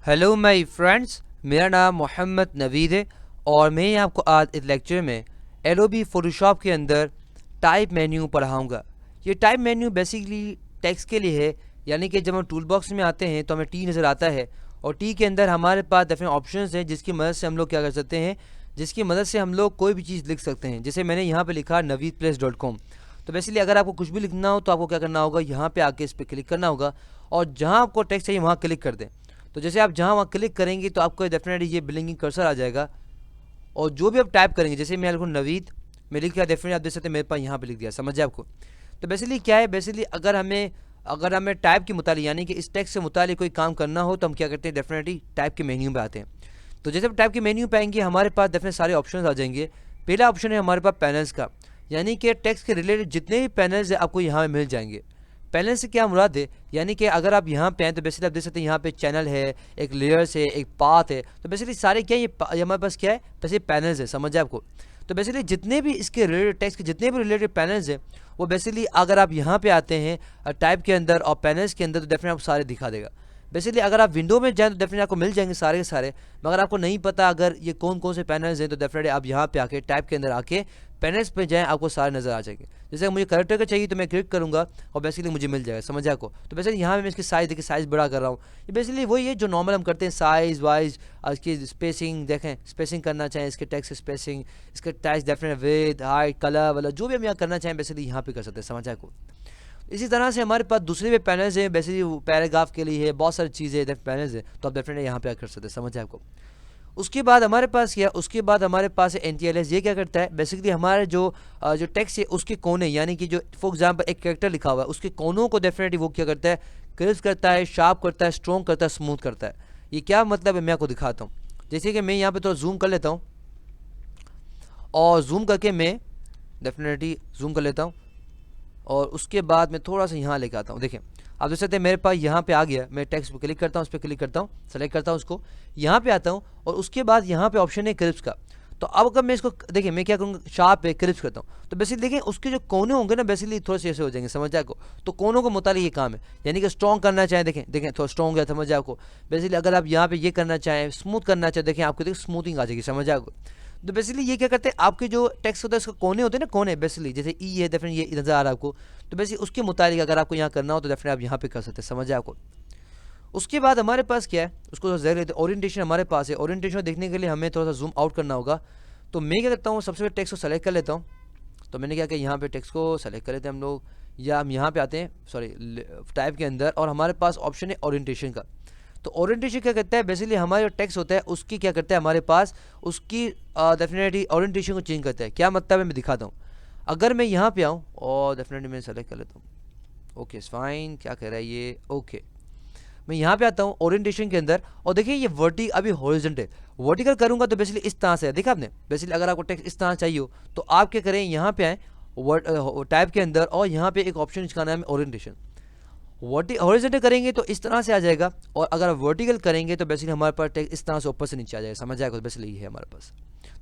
Hello my friends, मेरा नाम मोहम्मद नवीद है और मैं आपको आज इस लेक्चर में एडोबी फोटोशॉप के अंदर टाइप मेन्यू पढ़ाऊँगा। ये टाइप मेन्यू बेसिकली टेक्स्ट के लिए है, यानी कि जब हम टूल बॉक्स में आते हैं तो हमें टी नज़र आता है और टी के अंदर हमारे पास डिफरेंट ऑप्शंस हैं जिसकी मदद से हम लोग क्या कर सकते हैं, जिसकी मदद से हम लोग कोई भी चीज़ लिख सकते हैं। जैसे मैंने यहाँ पर लिखा naveedplace.com। तो बेसिकली अगर आपको कुछ भी लिखना हो तो आपको क्या करना होगा, यहाँ पे आके इस पर क्लिक करना होगा और जहाँ आपको टेक्स्ट चाहिए वहाँ क्लिक कर दें। तो जैसे आप जहाँ वहाँ क्लिक करेंगे तो आपको डेफिनेटली ये ब्लिंकिंग कर्सर आ जाएगा और जो भी आप टाइप करेंगे, जैसे मैं लिखूँ नवीद, मैं लिख दिया, डेफिनेटली आप देख सकते हैं मेरे पास यहाँ पे लिख दिया। समझे आपको? तो बेसिकली क्या है, बेसिकली अगर हमें टाइप के मुतालिक यानी कि इस टेक्स्ट से मुतालिक कोई काम करना हो तो हम क्या करते हैं, डेफिनेटली टाइप के मेन्यू पे आते हैं। तो जैसे हम टाइप के मेन्यू पे आएंगे हमारे पास डेफिनेट सारे ऑप्शन आ जाएंगे। पहला ऑप्शन है हमारे पास पैनल्स का, यानी कि टेक्स्ट के रिलेटेड जितने भी पैनल्स है आपको यहाँ मिल जाएंगे। पैनल से क्या मुराद है, यानी कि अगर आप यहाँ पे हैं तो बेसिकली आप देख सकते हैं यहाँ पे चैनल है, एक लेयर्स है, एक पाथ है। तो बेसिकली सारे क्या है, ये हमारे पास क्या है, बेसिकली पैनल्स है। समझ आपको? तो बेसिकली जितने भी इसके रिलेटेड टेक्स्ट के जितने भी रिलेटेड पैनल्स हैं वो बेसिकली अगर आप यहाँ पे आते हैं टाइप के अंदर और पैनल्स के अंदर तो डेफिनेटली आपको सारे दिखा देगा। बेसिकली अगर आप विंडो में जाएँ तो डेफिनेटली आपको मिल जाएंगे सारे के सारे, मगर आपको नहीं पता अगर ये कौन कौन से पैनल्स हैं तो डेफिनेटली आप यहाँ पे आके टाइप के अंदर आके पैनल्स पे जाएँ, आपको सारे नज़र आ जाएंगे। जैसे मुझे करेक्टर का चाहिए तो मैं क्लिक करूँगा और बेसिकली मुझे मिल जाएगा। समझ आपको? तो बेसिकली यहाँ पे मैं इसकी साइज़ देखिए, साइज़ बड़ा कर रहा हूँ। ये बेसिकली वही है जो नॉर्मल हम करते हैं, साइज़ वाइज, इसकी स्पेसिंग देखें, स्पेसिंग करना चाहें, इसके टेक्स्ट स्पेसिंग, इसके text definite width, height, colour वाला जो भी हम यहाँ करना चाहें बेसिकली यहाँ पे कर सकते हैं। समझ आपको? इसी तरह से हमारे पास दूसरे भी पैनल्स हैं, बेसिकली पैराग्राफ के लिए है, बहुत सारी चीज़ें पैनल्स हैं, तो आप डेफिनेटली यहाँ पे कर सकते हैं। समझ आपको? उसके बाद हमारे पास क्या, उसके बाद हमारे पास NTLS। ये क्या करता है, बेसिकली हमारे जो टेक्स्ट है उसके कोने, यानी कि जो फॉर एग्जांपल एक कैरेक्टर लिखा हुआ है उसके कोनों को डेफिनेटली वो क्या करता है, क्रिस्प करता है, शार्प करता है, स्ट्रॉन्ग करता है, स्मूथ करता है। ये क्या मतलब है मैं आपको दिखाता हूँ। जैसे कि मैं यहाँ पे थोड़ा जूम कर लेता हूँ और जूम करके मैं डेफिनेटली जूम कर लेता हूँ और उसके बाद मैं थोड़ा सा यहाँ लेके आता हूँ। देखें, आप देख सकते हैं मेरे पास यहाँ पे आ गया। मैं टेक्स्ट पे क्लिक करता हूँ, उस पर क्लिक करता हूँ, सेलेक्ट करता हूँ उसको, यहाँ पे आता हूँ और उसके बाद यहाँ पे ऑप्शन है क्रिप्स का। तो अब अगर मैं इसको देखिए, मैं क्या करूँगा, शार्प पे क्रिप्स करता हूँ तो बेसिकली देखें उसके जो कोने होंगे ना बेसिकली थोड़े से ऐसे हो जाएंगे। समझ आपको? तो कोनों को मुतालिक ये काम है, यानी कि स्ट्रॉन्ग करना चाहें, देखें देखें थोड़ा स्ट्रॉन्ग है। समझ आपको? बेसिकली अगर आप यहाँ पे ये करना चाहें, स्मूथ करना चाहें, देखें आपको देखिए स्मूथिंग आ जाएगी। समझ आपको? तो बेसिकली ये क्या करते हैं, आपके जो टेक्स्ट होता है उसके कोने होते हैं ना, कोने बेसिकली जैसे ई है डेफिनेट ये नज़र आ रहा है आपको, तो बेसिकली उसके मुताबिक अगर आपको यहाँ करना हो तो डेफिनेट आप यहाँ पे कर सकते हैं। समझ आपको? उसके बाद हमारे पास क्या है, उसको जरूर लेते हैं, ओरिएंटेशन हमारे पास है। ओरिएंटेशन देखने के लिए हमें थोड़ा सा जूम आउट करना होगा। तो मैं क्या करता हूँ, सबसे पहले टेक्स्ट को सेलेक्ट कर लेता हूँ। तो मैंने क्या किया, यहाँ पे टेक्स्ट को सेलेक्ट कर लेते हैं हम लोग, या हम यहाँ पे आते हैं सॉरी टाइप के अंदर और हमारे पास ऑप्शन है ओरिएंटेशन का। तो ओरिएंटेशन क्या करता है, बेसिकली हमारा जो टेक्स्ट होता है उसकी क्या करता है, हमारे पास उसकी डेफिनेटली ओरिएंटेशन को चेंज करता है। क्या मतलब है मैं दिखाता हूँ। अगर मैं यहाँ पे आऊँ और डेफिनेटली मैं सेलेक्ट कर लेता हूँ, ओके फाइन, क्या कह रहा है ये, ओके मैं यहाँ पे आता हूँ ओरिएंटेशन के अंदर और देखिए ये वर्टी अभी हॉरिजॉन्टल है। वर्टिकल करूँगा तो बेसिकली इस तरह से है, देखा आपने? बेसिकली अगर आपको टेक्स्ट इस तरह चाहिए हो तो आप क्या करें, यहाँ पे आए टाइप के अंदर और यहाँ पे एक ऑप्शन इसका नाम है ओरिएंटेशन। हॉरिजॉन्टल करेंगे तो इस तरह से आ जाएगा और अगर आप वर्टिकल करेंगे तो बेसिकली हमारे पास टेक्स्ट इस तरह से ऊपर से नीचे आ जाएगा। समझ आएगा? तो बेसिकली ये है हमारे पास,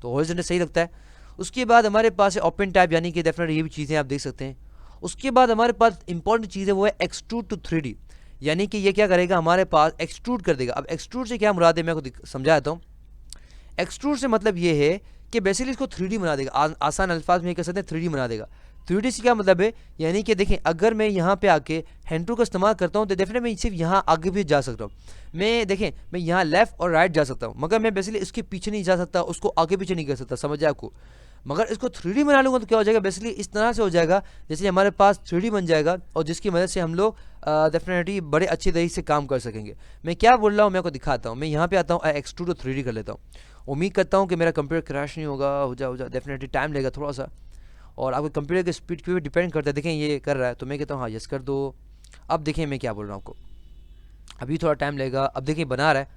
तो हॉरिजॉन्टल सही लगता है। उसके बाद हमारे पास है ओपन टाइप, यानी कि डेफिनेटली ये भी चीज़ें आप देख सकते हैं। उसके बाद हमारे पास इंपॉर्टेंट चीज़ है वो है एक्सट्रूड टू 3D, यानी कि ये क्या करेगा, हमारे पास एक्सट्रूड कर देगा। अब एक्सट्रूड से क्या मुराद है मैं आपको समझा देता हूँ। एक्सट्रूड से मतलब ये है कि बेसिकली इसको 3D बना देगा। आसान अल्फाज में ये कह सकते हैं 3D बना देगा। 3D से क्या मतलब है, यानी कि देखें अगर मैं यहाँ पे आके हैंड टूल का इस्तेमाल करता हूँ तो डेफिनेटली मैं सिर्फ यहाँ आगे भी जा सकता हूँ। मैं देखें मैं यहाँ लेफ्ट और राइट जा सकता हूँ, मगर मैं बेसिकली इसके पीछे नहीं जा सकता, उसको आगे पीछे नहीं कर सकता। समझ आपको? मगर इसको 3D बना लूँगा तो क्या हो जाएगा, बेसिकली इस तरह से हो जाएगा जैसे हमारे पास 3D बन जाएगा और जिसकी मदद से हम लोग डेफिनेटली बड़े अच्छे तरीके से काम कर सकेंगे। मैं क्या बोल रहा हूँ मैं आपको दिखाता हूँ। मैं यहाँ पे आता हूँ, एक्सट्रूड टू 3D कर लेता हूँ। उम्मीद करता हूँ कि मेरा कंप्यूटर क्रैश नहीं होगा, हो जा डेफिनेटली टाइम लेगा थोड़ा सा और आपके कंप्यूटर की स्पीड पे भी डिपेंड करता है। देखें ये कर रहा है तो मैं कहता हूँ हाँ यस कर दो। अब देखिए मैं क्या बोल रहा हूँ आपको, अभी थोड़ा टाइम लगेगा। अब देखिए बना रहा है,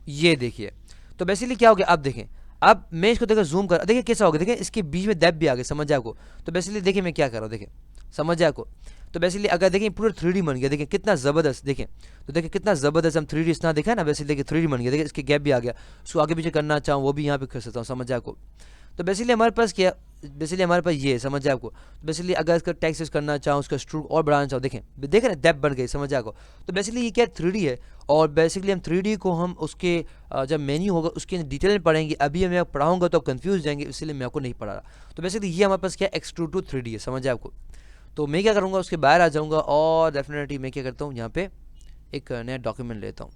ये देखिए। तो बेसिकली क्या हो गया, अब देखें, अब मैं इसको देखो जूम कर, देखिए कैसा हो गया, देखिए इसके बीच में डेप्थ भी आ गई। समझ जाए आपको? तो बेसिकली देखिए मैं क्या कर रहा हूँ, देखिए समझ जाए आपको? तो बेसिकली अगर देखें पूरा 3D बन गया, देखिए कितना ज़बरदस्त। देखें तो देखिए कितना ज़बरदस्त हम 3D इस तरह देखा ना, बेसिकली देखिए 3D बन गया। देखिए इसके गैप भी आ गया, उसको आगे पीछे करना चाहूँ वो भी यहाँ पे कर सकता हूँ। समझ जाए आपको? तो बेसिकली हमारे पास क्या, बेसिकली हमारे पास ये है, समझ जाए आपको। तो बेसिकली अगर इसका टेक्स्ट यूज करना चाहूँ, उसका स्ट्रोक और बढ़ाना चाहूँ, देखें देखें ना डेप्थ बढ़ गई, समझ जाए आपको। तो बेसिकली ये क्या 3D है, और बेसिकली हम 3D को हम उसके जब मेन्यू होगा उसके डिटेल में पढ़ेंगे। अभी मैं पढ़ाऊंगा तो आप कंफ्यूज जाएंगे, इसलिए मैं आपको नहीं पढ़ा रहा। तो बेसिकली ये हमारे पास क्या एक्सट्रूड टू 3D है, समझ जाए आपको। तो मैं क्या करूँगा, उसके बाहर आ जाऊँगा और डेफिनेटली मैं क्या करता हूँ, यहाँ पे एक नया डॉक्यूमेंट लेता हूँ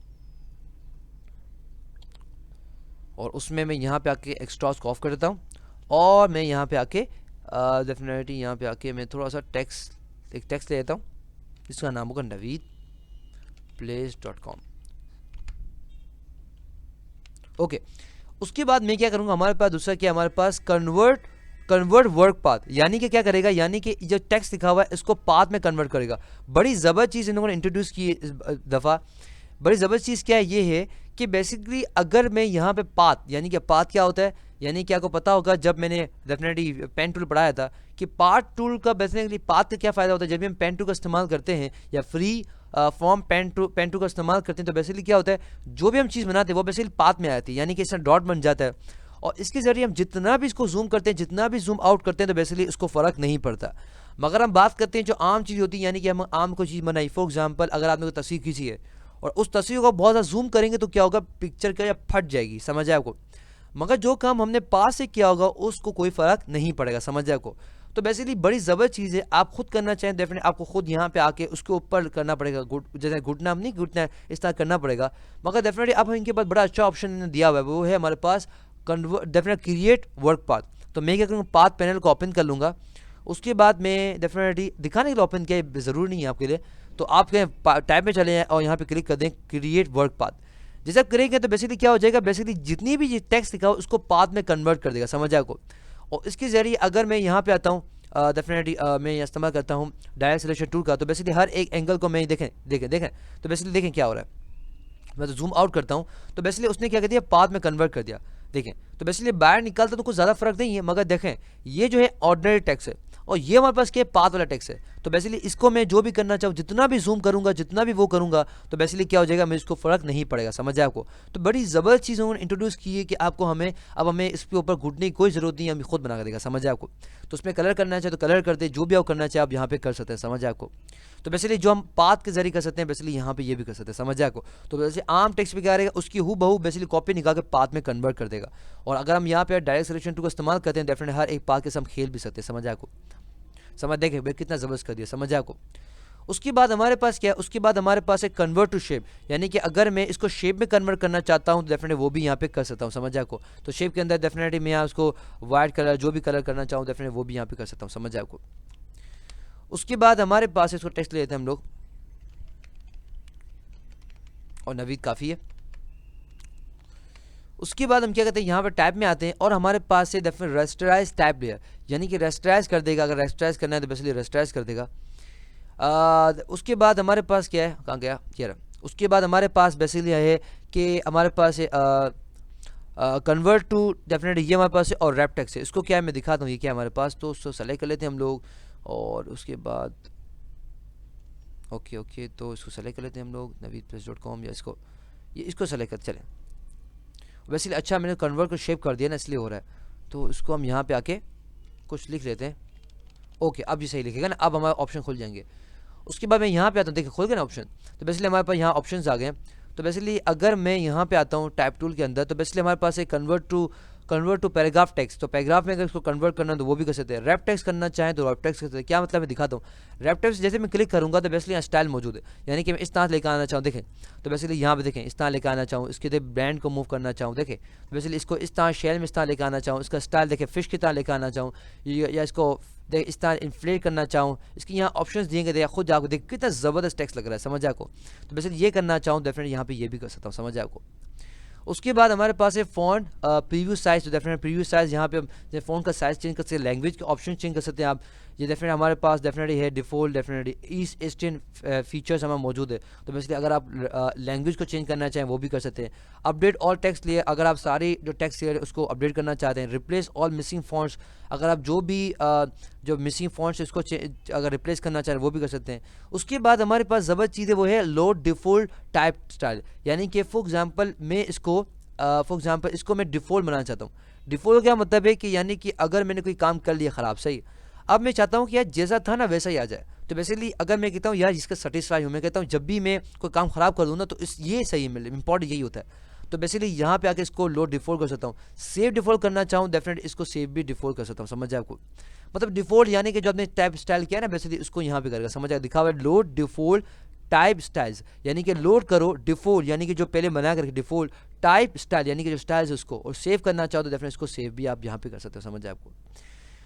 और उसमें मैं यहाँ पे आके एक्स्ट्रास को ऑफ कर देता हूँ। और मैं यहाँ पे आके डेफिनेटली यहाँ पे आके मैं थोड़ा सा एक टेक्स्ट ले लेता हूँ जिसका नाम होगा naveedplace.com। ओके, उसके बाद मैं क्या करूँगा, हमारे पास दूसरा क्या, हमारे पास कन्वर्ट वर्क पाथ, यानी कि क्या करेगा, यानी कि जो टेक्स्ट लिखा हुआ है इसको पाथ में कन्वर्ट करेगा। बड़ी ज़बरदस्त चीज़ इन लोगों ने इंट्रोड्यूस की इस दफ़ा। बड़ी ज़बरदस्त चीज़ क्या है, ये है कि बेसिकली अगर मैं यहाँ पे पाथ, यानी कि पाथ क्या होता है, यानी कि आपको पता होगा जब मैंने डेफिनेटली पेन टूल पढ़ाया था कि पाथ टूल का बेसिकली पाथ का क्या फ़ायदा होता है। जब भी हम पेन टूल का इस्तेमाल करते हैं या फ्री फॉर्म पेन टूल का इस्तेमाल करते हैं, तो बेसिकली क्या होता है, जो भी हम चीज़ बनाते हैं वो बेसिकली पाथ में आती है, यानी कि इसका डॉट बन जाता है। और इसके ज़रिए हम जितना भी इसको जूम करते हैं, जितना भी जूम आउट करते हैं, तो बेसिकली इसको फ़र्क नहीं पड़ता। मगर हम बात करते हैं जो आम चीज़ होती है, यानी कि हम आम कोई चीज़ बनाई, फॉर एग्जाम्पल अगर आपने कोई तस्वीर खींची है और उस तस्वीर को बहुत ज़्यादा जूम करेंगे तो क्या होगा, पिक्चर क्या फट जाएगी, समझ आए आपको। मगर जो काम हमने पास से किया होगा उसको कोई फ़र्क नहीं पड़ेगा, समझ जाए आपको। तो बेसिकली बड़ी ज़बरदस्त चीज़ है, आप खुद करना चाहें डेफिनेट आपको खुद यहाँ पे आके उसके ऊपर करना पड़ेगा, जैसे घुटना नहीं घुटना इस तरह करना पड़ेगा। मगर डेफिनेटली अब इनके पास बड़ा अच्छा ऑप्शन दिया हुआ है, वो है हमारे पास डेफिनेट क्रिएट वर्क पाथ। तो मैं क्या करूँगा, पाथ पैनल को ओपन कर लूँगा। उसके बाद मैं डेफिनेटली दिखाने के लिए ओपन किया, ज़रूरी नहीं है आपके लिए, तो आप कहें टाइप में चले जाएँ और यहाँ पे क्लिक कर दें क्रिएट वर्क पाथ। जैसे आप करेंगे तो बेसिकली क्या हो जाएगा, बेसिकली जितनी भी टेक्स्ट लिखा हो उसको पाथ में कन्वर्ट कर देगा, समझ आपको। और इसके ज़रिए अगर मैं यहाँ पे आता हूँ, डेफिनेटली मैं इस्तेमाल करता हूँ डायरेक्ट सिलेक्शन टूल का, तो बेसिकली हर एक एंगल को मैं देखें देखें देखें तो बेसिकली देखें क्या हो रहा है। मैं तो जूम आउट करता हूँ तो बेसिकली उसने क्या कर दिया, पाथ में कन्वर्ट कर दिया, देखें। तो बेसिकली बाहर निकालता तो कुछ ज़्यादा फर्क नहीं है, मगर देखें ये जो है ऑर्डिनरी टेक्स्ट है और ये हमारे पास क्या पाथ वाला टेक्स्ट है। तो बेसिकली इसको मैं जो भी करना चाहूँ, जितना भी जूम करूँगा, जितना भी वो करूँगा, तो बेसिकली क्या हो जाएगा, मैं इसको फ़र्क नहीं पड़ेगा, समझ आए आपको। तो बड़ी ज़बरदस्त चीज़ उन्होंने इंट्रोड्यूस की है कि आपको अब हमें इसके ऊपर घुटने की कोई ज़रूरत नहीं है, हमें खुद बना कर देगा, समझ आए आपको। तो उसमें कलर करना चाहे तो कलर कर दे, जो भी आप करना चाहे आप यहाँ पे कर सकते हैं, समझ आए आपको। तो बेसिकली जो हम पाथ के जरिए कर सकते हैं, बेसिकली यहाँ पे ये भी कर सकते हैं, समझ आए आपको। तो वैसे आम टेक्स्ट पे क्या रहेगा, उसकी हूबहू बेसिकली कॉपी निकाल के पाथ में कन्वर्ट कर देगा। और अगर हम यहाँ पे डायरेक्ट सिलेक्शन टूल का इस्तेमाल करते हैं, डेफिनेटली हर एक पाथ के साथ हम खेल भी सकते हैं, समझ आए आपको। समझ देखें भाई कितना ज़बरदस्त कर दिया, समझ आए आपको। उसके बाद हमारे पास क्या है, उसके बाद हमारे पास है कन्वर्ट टू शेप, यानी कि अगर मैं इसको शेप में कन्वर्ट करना चाहता हूँ तो डेफिनेटली वो भी यहाँ पे कर सकता हूँ, समझ आए आपको। तो शेप के अंदर डेफिनेटली मैं यहाँ उसको वाइट कलर जो भी कलर करना चाहूँ डेफिनेटली वो भी यहाँ पे कर सकता हूँ, समझ आए आपको। उसके बाद हमारे पास इसको टेक्स्ट ले लेते हैं हम लोग, और नवीद काफ़ी है। उसके बाद हम क्या करते हैं, यहाँ पर टाइप में आते हैं और हमारे पास से डेफिनेट रेस्टराइज टाइप लेयर, यानी कि रेस्टराइज कर देगा। अगर रेस्टराइज करना है तो बेसिकली रेस्टराइज कर देगा। उसके बाद हमारे पास क्या है, कहाँ गया ये रहा। उसके बाद हमारे पास बेसिकली है कि हमारे पास है कन्वर्ट टू, डेफिनेटली ये हमारे पास है, और रैप टेक्स्ट है। इसको क्या है मैं दिखाता हूँ ये क्या है हमारे पास। तो उसको सेलेक्ट कर लेते हैं हम लोग, और उसके बाद ओके तो इसको सेलेक्ट कर लेते हैं हम लोग naveedplace.com, या इसको सेलेक्ट कर चलें। वैसे अच्छा मैंने कन्वर्ट को शेप कर दिया ना, इसलिए हो रहा है। तो इसको हम यहाँ पे आके कुछ लिख लेते हैं। ओके अब ये सही लिखेगा ना, अब हमारे ऑप्शन खुल जाएंगे। उसके बाद मैं यहाँ पे आता हूँ, देखिए खुल गया ना ऑप्शन। तो बेसिकली हमारे पास यहाँ ऑप्शंस आ गए हैं। तो बेसिकली अगर मैं यहाँ पे आता हूँ टाइप टूल के अंदर, तो बेसिकली हमारे पास है कन्वर्ट टू पैराग्राफ टेक्स्ट। तो पैराग्राफ में अगर इसको कन्वर्ट करना है तो वो भी कर सकते हैं। रैप टेक्स्ट करना चाहें तो रैप टेक्स्ट कर सकते हैं। क्या मतलब मैं दिखाता हूँ। रैप टेक्स्ट जैसे मैं क्लिक करूँगा तो बेसिकली यहाँ स्टाइल मौजूद है, यानी कि मैं इस तरह लेकर आना चाहूँ, देखें। तो बेसिकली यहाँ पे देखें इस तरह लेकर आना चाहूँ, इसके लिए ब्रांड को मूव करना चाहूँ, देखें। तो बेसिकली इसको इस तरह शेल में इस तरह लेकर आना चाहूँ, इसका स्टाइल देखें फिश की तरह लेकर आना चाहूँ, या इसको देख इस तरह इन्फ्लेट करना चाहूँ। इसकी यहाँ ऑप्शंस दिए गए, खुद जाकर देख कितना ज़बरदस्त टेक्स्ट लग रहा है, समझ आपको। तो बेसिकली ये करना चाहूँ डेफिनेटली यहाँ पे ये भी कर सकता हूँ, समझ आपको। उसके बाद हमारे पास है फ़ॉन्ट प्रीव्यू साइज़। तो डेफिनेट प्रीव्यू साइज़ यहाँ पे हम फ़ॉन्ट का साइज़ चेंज कर सकते हैं, लैंग्वेज के ऑप्शन चेंज कर सकते हैं आप। ये डेफिनेट हमारे पास डेफिनेटली है default, definitely east eastern features हमें मौजूद है। तो बेसिकली अगर आप लैंग्वेज को चेंज करना चाहें वो भी कर सकते हैं। अपडेट ऑल टेक्स्ट लिए, अगर आप सारी जो टेक्स्ट है उसको अपडेट करना चाहते हैं। रिप्लेस ऑल मिसिंग फॉन्ट्स, अगर आप जो भी जो मिसिंग फॉन्ट्स इसको अगर रिप्लेस करना चाहें वो भी कर सकते हैं। उसके बाद हमारे पास ज़बरदस्त चीज़ है वो है लोड डिफ़ॉल्ट टाइप स्टाइल, यानी कि फॉर एग्जांपल मैं इसको मैं डिफ़ॉल्ट बनाना चाहता हूँ। डिफ़ॉल्ट क्या मतलब है कि यानी कि अगर मैंने कोई काम कर लिया ख़राब, सही, अब मैं चाहता हूँ कि यार जैसा था ना वैसा ही आ जाए। तो बेसिकली अगर मैं कहता हूँ यार इसका सेटिस्फाई हूँ, मैं कहता हूँ जब भी मैं कोई काम ख़राब कर दूँ ना तो इस ये सही है, मेरे लिए इंपॉर्टेंट यही होता है। तो बेसिकली यहाँ पे आके इसको लोड डिफ़ॉल्ट कर सकता हूँ। सेव डिफ़ॉल्ट करना चाहूँ डेफिनेटली इसको सेव भी डिफ़ॉल्ट कर सकता हूँ, समझ आए आपको। मतलब डिफ़ॉल्ट यानी कि जो आपने टाइप स्टाइल किया ना बेसिकली उसको यहाँ पे करेगा, समझ आया, दिखा हुआ है लोड डिफ़ॉल्ट टाइप स्टाइल्स, यानी कि लोड करो डिफ़ॉल्ट यानी कि जो पहले बना करके डिफ़ॉल्ट टाइप स्टाइल यानी कि जो स्टाइल्स उसको, और सेव करना चाहो तो डेफिनेटली इसको सेव भी आप यहाँ पे कर सकते हो, समझ आए आपको।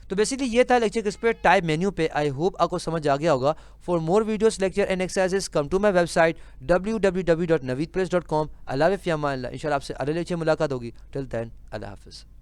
तो बेसिकली ये था लेक्चर किस पे, टाइप मेन्यू पे। आई होप आपको समझ आ गया होगा। For more videos lecture and exercises come to my website www.naveedpress.com। अल्लाह हाफ़िज़, इंशाल्लाह आपसे अगले लेक्चर मुलाकात होगी। टिल देन अल्लाह हाफ़िज़।